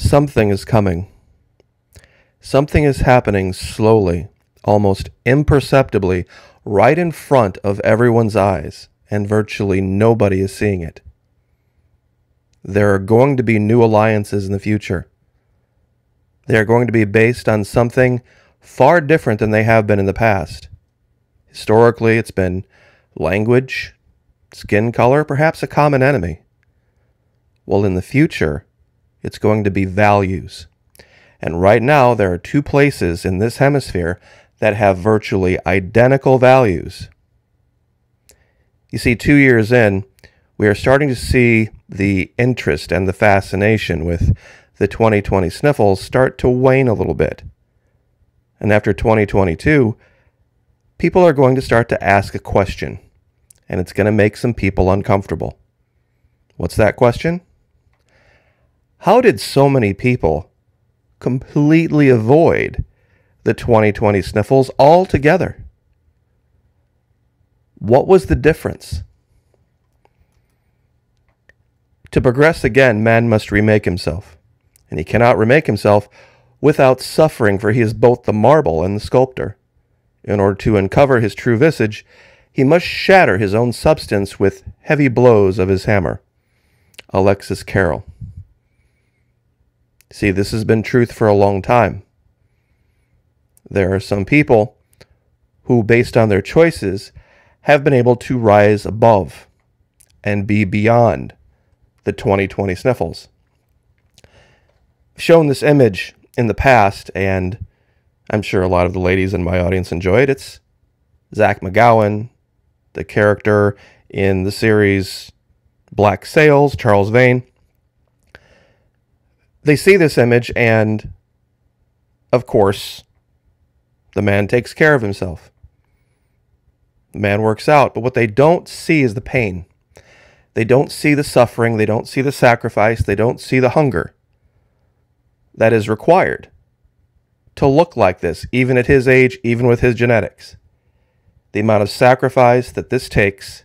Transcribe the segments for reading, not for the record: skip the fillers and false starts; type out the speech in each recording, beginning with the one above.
Something is coming. Something is happening slowly, almost imperceptibly, right in front of everyone's eyes, and virtually nobody is seeing it. There are going to be new alliances in the future. They are going to be based on something far different than they have been in the past. Historically, it's been language, skin color, perhaps a common enemy. Well, in the future, it's going to be values. And right now, there are two places in this hemisphere that have virtually identical values. You see, 2 years in, we are starting to see the interest and the fascination with the 2020 sniffles start to wane a little bit. And after 2022, people are going to start to ask a question, and it's going to make some people uncomfortable. What's that question? How did so many people completely avoid the 2020 sniffles altogether? What was the difference? To progress again, man must remake himself, and he cannot remake himself without suffering, for he is both the marble and the sculptor. In order to uncover his true visage, he must shatter his own substance with heavy blows of his hammer. Alexis Carrel. See, this has been truth for a long time. There are some people who, based on their choices, have been able to rise above and be beyond the 2020 sniffles. I've shown this image in the past, and I'm sure a lot of the ladies in my audience enjoy it. It's Zach McGowan, the character in the series Black Sails, Charles Vane. They see this image, and of course, the man takes care of himself. The man works out, but what they don't see is the pain. They don't see the suffering. They don't see the sacrifice. They don't see the hunger that is required to look like this, even at his age, even with his genetics. The amount of sacrifice that this takes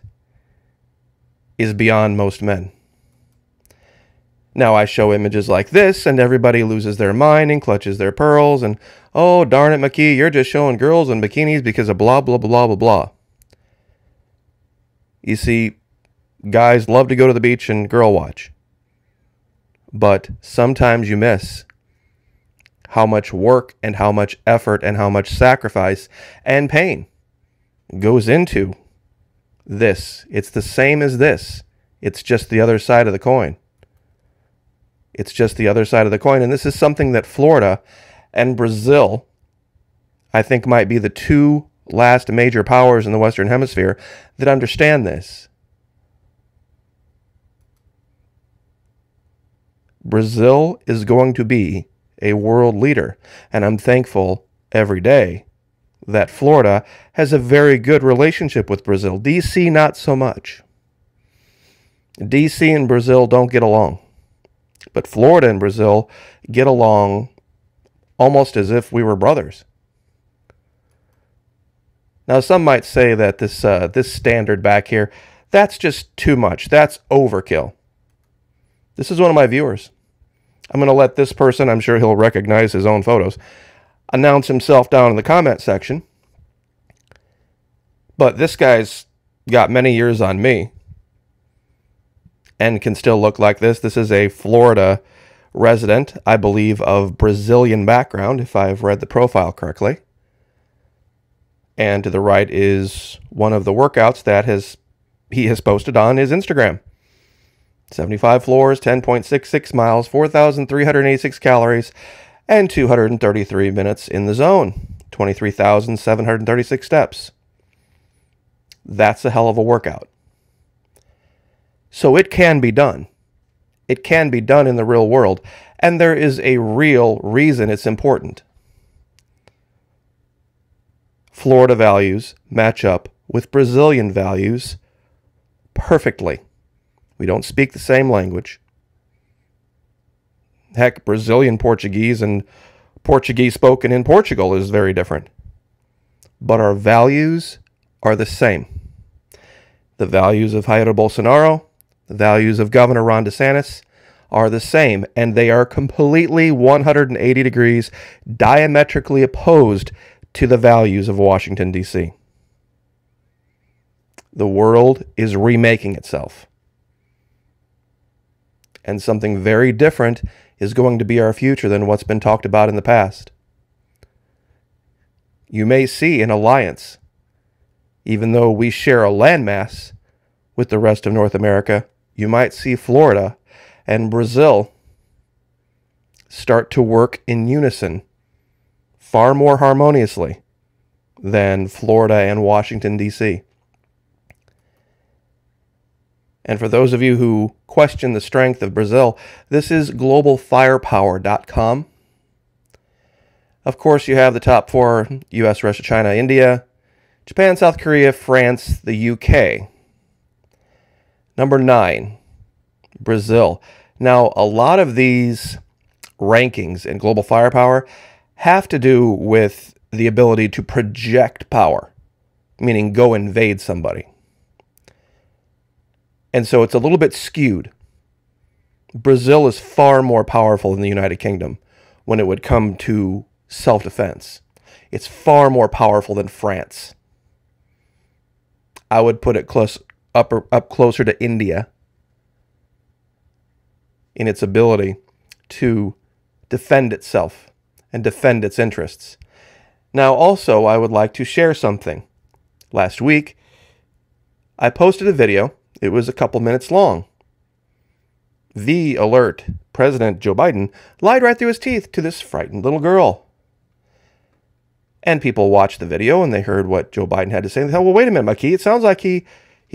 is beyond most men. Now, I show images like this, and everybody loses their mind and clutches their pearls, and, oh, darn it, McKee, you're just showing girls in bikinis because of blah, blah, blah, blah, blah. You see, guys love to go to the beach and girl watch. But sometimes you miss how much work and how much effort and how much sacrifice and pain goes into this. It's the same as this. It's just the other side of the coin. It's just the other side of the coin. And this is something that Florida and Brazil, I think, might be the two last major powers in the Western Hemisphere that understand this. Brazil is going to be a world leader, and I'm thankful every day that Florida has a very good relationship with Brazil. DC, not so much. DC and Brazil don't get along. But Florida and Brazil get along almost as if we were brothers. Now, some might say that this standard back here, that's just too much. That's overkill. This is one of my viewers. I'm going to let this person, I'm sure he'll recognize his own photos, announce himself down in the comment section. But this guy's got many years on me and can still look like this. This is a Florida resident, I believe, of Brazilian background, if I've read the profile correctly. And to the right is one of the workouts that he has posted on his Instagram. 75 floors, 10.66 miles, 4,386 calories, and 233 minutes in the zone. 23,736 steps. That's a hell of a workout. So it can be done. It can be done in the real world, and there is a real reason it's important. Florida values match up with Brazilian values perfectly. We don't speak the same language. Heck, Brazilian Portuguese and Portuguese spoken in Portugal is very different. But our values are the same. The values of Jair Bolsonaro, the values of Governor Ron DeSantis, are the same, and they are completely 180 degrees diametrically opposed to the values of Washington, D.C. The world is remaking itself. And something very different is going to be our future than what's been talked about in the past. You may see an alliance, even though we share a landmass with the rest of North America. You might see Florida and Brazil start to work in unison far more harmoniously than Florida and Washington, D.C. And for those of you who question the strength of Brazil, this is globalfirepower.com. Of course, you have the top four: US, Russia, China, India, Japan, South Korea, France, the UK. Number 9, Brazil. Now, a lot of these rankings in global firepower have to do with the ability to project power, meaning go invade somebody. And so it's a little bit skewed. Brazil is far more powerful than the United Kingdom when it would come to self-defense. It's far more powerful than France. I would put it up closer to India in its ability to defend itself and defend its interests. Now, also, I would like to share something. Last week, I posted a video. It was a couple minutes long. The alert, President Joe Biden lied right through his teeth to this frightened little girl. And people watched the video and they heard what Joe Biden had to say. And they thought, well, wait a minute, Maki, it sounds like he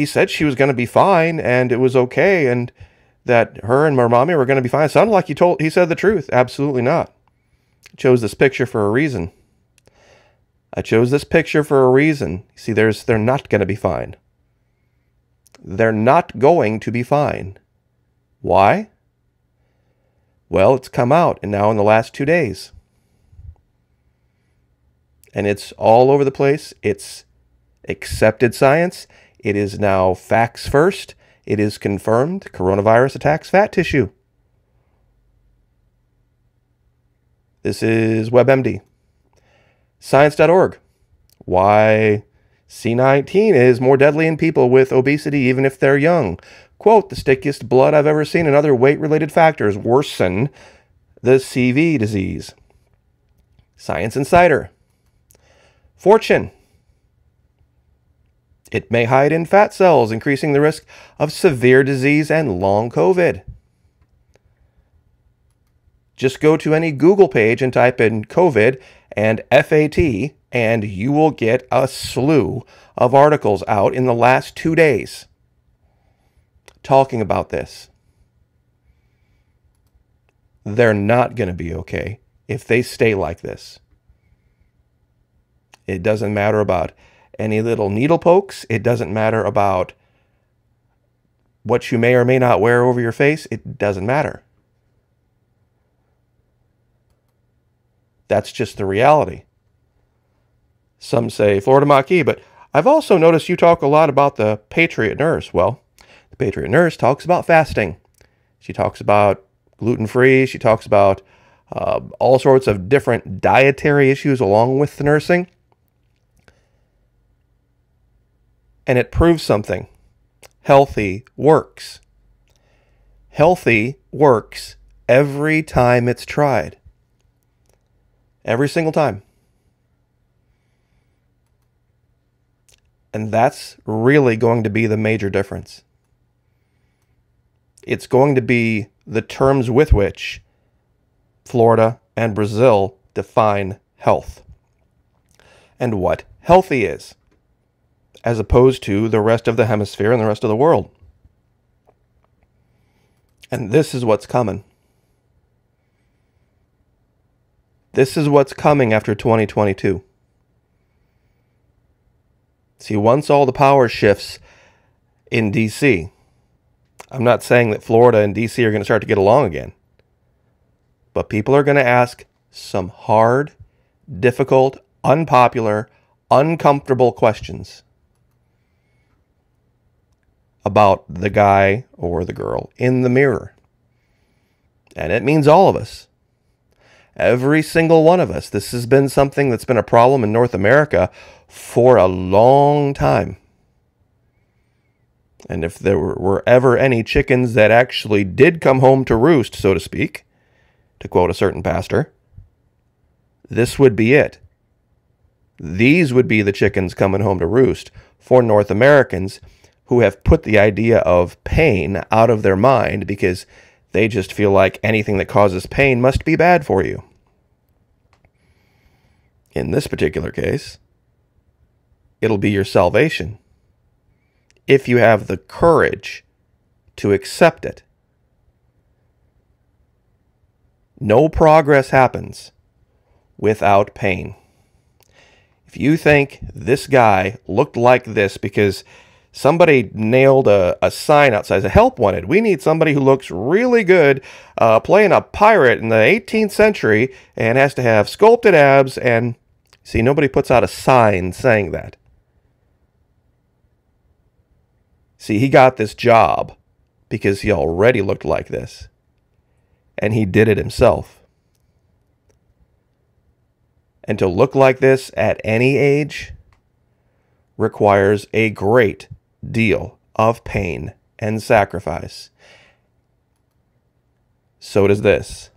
said she was going to be fine and it was okay and that her and her mommy were going to be fine. It sounded like he said the truth. Absolutely not. I chose this picture for a reason. I chose this picture for a reason. See, they're not going to be fine. They're not going to be fine. Why? Well, it's come out, and now in the last 2 days. And it's all over the place. It's accepted science. It is now facts first. It is confirmed coronavirus attacks fat tissue. This is WebMD. Science.org. Why C19 is more deadly in people with obesity even if they're young. Quote, the stickiest blood I've ever seen and other weight-related factors worsen the CV disease. Science Insider. Fortune. It may hide in fat cells, increasing the risk of severe disease and long COVID. Just go to any Google page and type in COVID and FAT, and you will get a slew of articles out in the last 2 days talking about this. They're not going to be okay if they stay like this. It doesn't matter about any little needle pokes. It doesn't matter about what you may or may not wear over your face. It doesn't matter. That's just the reality. Some say Florida Maki, but I've also noticed you talk a lot about the Patriot Nurse. Well, the Patriot Nurse talks about fasting. She talks about gluten-free. She talks about all sorts of different dietary issues along with the nursing. And it proves something. Healthy works. Healthy works every time it's tried. Every single time. And that's really going to be the major difference. It's going to be the terms with which Florida and Brazil define health. And what healthy is, as opposed to the rest of the hemisphere and the rest of the world. And this is what's coming. This is what's coming after 2022. See, once all the power shifts in D.C., I'm not saying that Florida and D.C. are going to start to get along again. But people are going to ask some hard, difficult, unpopular, uncomfortable questions about the guy or the girl in the mirror. And it means all of us. Every single one of us. This has been something that's been a problem in North America for a long time. And if there were ever any chickens that actually did come home to roost, so to speak, to quote a certain pastor, this would be it. These would be the chickens coming home to roost for North Americans who have put the idea of pain out of their mind because they just feel like anything that causes pain must be bad for you. In this particular case, it'll be your salvation if you have the courage to accept it. No progress happens without pain. If you think this guy looked like this because somebody nailed a sign outside, said, "Help wanted. We need somebody who looks really good playing a pirate in the 18th century and has to have sculpted abs," and see, nobody puts out a sign saying that. See, he got this job because he already looked like this, and he did it himself. And to look like this at any age requires a great deal of pain and sacrifice. So does this.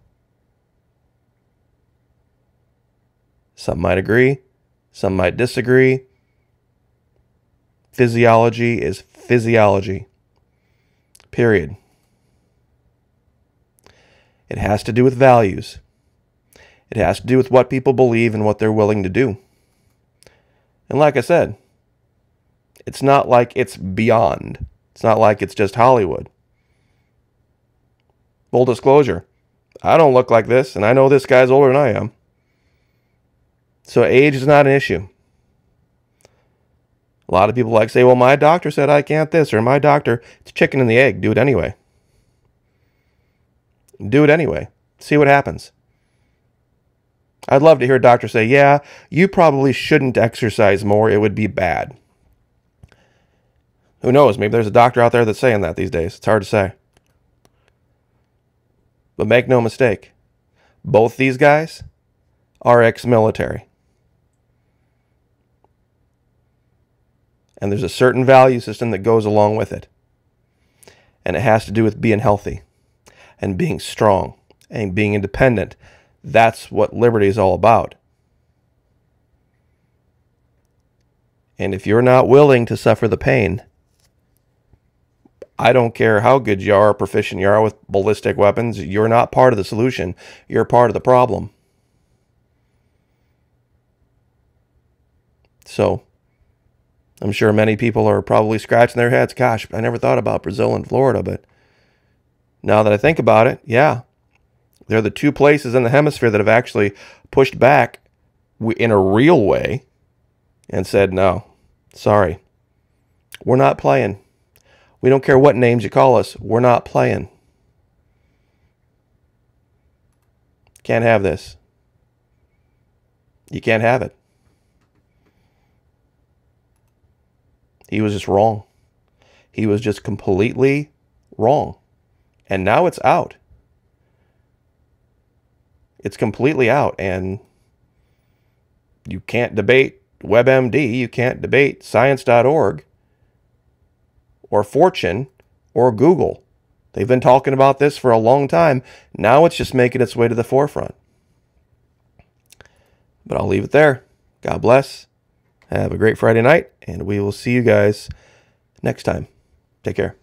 Some might agree, some might disagree. Physiology is physiology. Period. It has to do with values. It has to do with what people believe and what they're willing to do. And like I said, it's not like it's beyond. It's not like it's just Hollywood. Full disclosure, I don't look like this, and I know this guy's older than I am. So age is not an issue. A lot of people like say, well, my doctor said I can't this, or my doctor, it's chicken and the egg. Do it anyway. Do it anyway. See what happens. I'd love to hear a doctor say, yeah, you probably shouldn't exercise more. It would be bad. Who knows? Maybe there's a doctor out there that's saying that these days. It's hard to say. But make no mistake, both these guys are ex-military. And there's a certain value system that goes along with it. And it has to do with being healthy and being strong and being independent. That's what liberty is all about. And if you're not willing to suffer the pain, I don't care how good you are or proficient you are with ballistic weapons, you're not part of the solution. You're part of the problem. So, I'm sure many people are probably scratching their heads. Gosh, I never thought about Brazil and Florida, but now that I think about it, yeah. They're the two places in the hemisphere that have actually pushed back in a real way and said, no, sorry, we're not playing. We don't care what names you call us. We're not playing. Can't have this. You can't have it. He was just wrong. He was just completely wrong. And now it's out. It's completely out, and you can't debate WebMD, you can't debate science.org or Fortune or Google. They've been talking about this for a long time. Now it's just making its way to the forefront. But I'll leave it there. God bless. Have a great Friday night, and we will see you guys next time. Take care.